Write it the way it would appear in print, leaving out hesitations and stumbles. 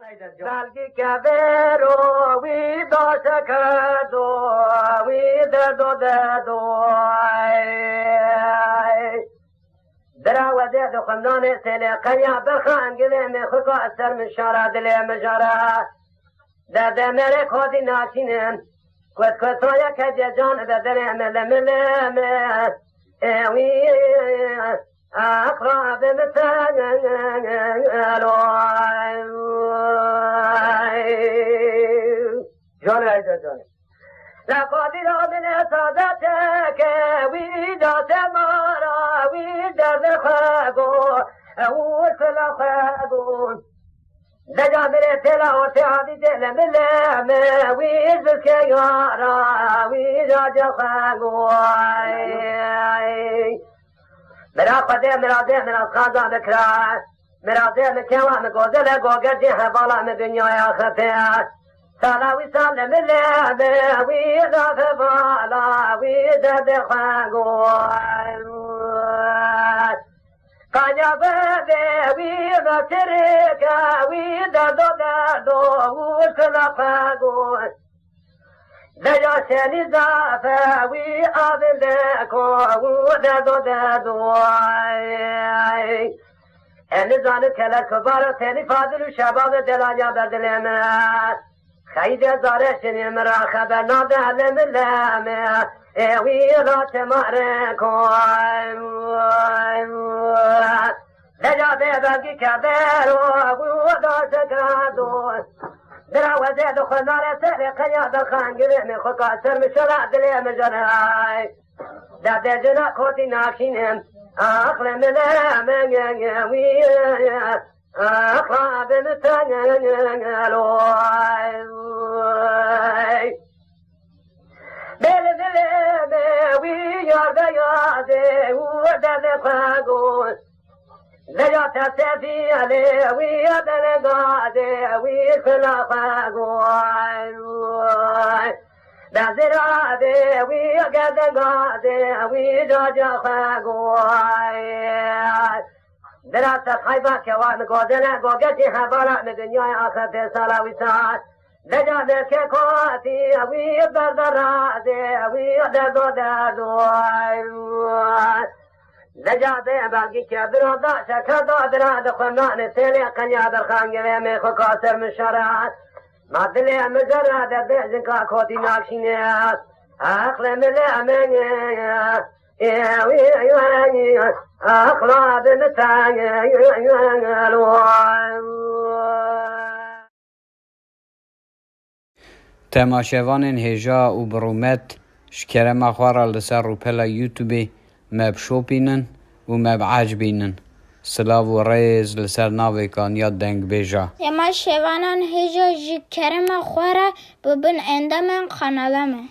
بلگی کبیرو وی داشت کردو وی دردو دردو دراوزه دو خمدان سیلی قنیا برخان گلی می خوکا اثر مشارا دلی مجارا درد میره کودی ناشینم کود تویا که جان بدره مل وی أقرب مثال جون عيد جون لقد رأينا صادتك ويدا سمارا ويدا خاغو وصل خاغو لجا مري تلا وتعدي تلا ملام ويزك يارا ويدا خاغو مرا قدم مرا ده مرا خازان بکرا مرا ده مکوا مگوزل گوگردی حوالا من دنیای آخرت سالاوی سال ملام وی داف بالا وی دد خواگو قایا بده وی نترکا وی ددو ددو وصل خواگو لجا سنی زافه وی آبل دکو ددو ددو این زانو کلر کبارو تنی فاضل و شباب دلانیا بدلیم خیلی زاره شنی مرا خبر نادلم لامه وی را تماره کن لجا ببگی کبر و داشت کردو دراوزه دو خنار سر قیا دخان گله می خوکا سر مشرع دلی مجرعی داد جنا کوتی ناکینم اخل ملام وی اخراب متنگلوی بل وی یاد یاده و دل خاگون لجا تسفی علی وی دلگاده وی خلافگوی دزراده وی گدگاده وی جاجا خگوی درست خیبا کوان گودنه گوگتی حبارا دنیای آخرت سالاوی سال لجا نکه کواتی وی بردراده وی دردو دردوی لجاده باقی که برادا شکر دادرا دخمنان سیلی قنیا برخان گوه می خوکاسر مشارات مدلی مجرد بیزن که کودی ناکشینه اخل ملی امنی اخلاب متنی تماشاوان هجا و برومت شکرم خوارا لسر رو پلا یوتیوبی مب شوپینن و مب عجبینن سلاو و ریز لسر ناوی کان یاد دنگ بیجا تماشاوانان هجا جی کرم خوارا ببن اندامن خانالمه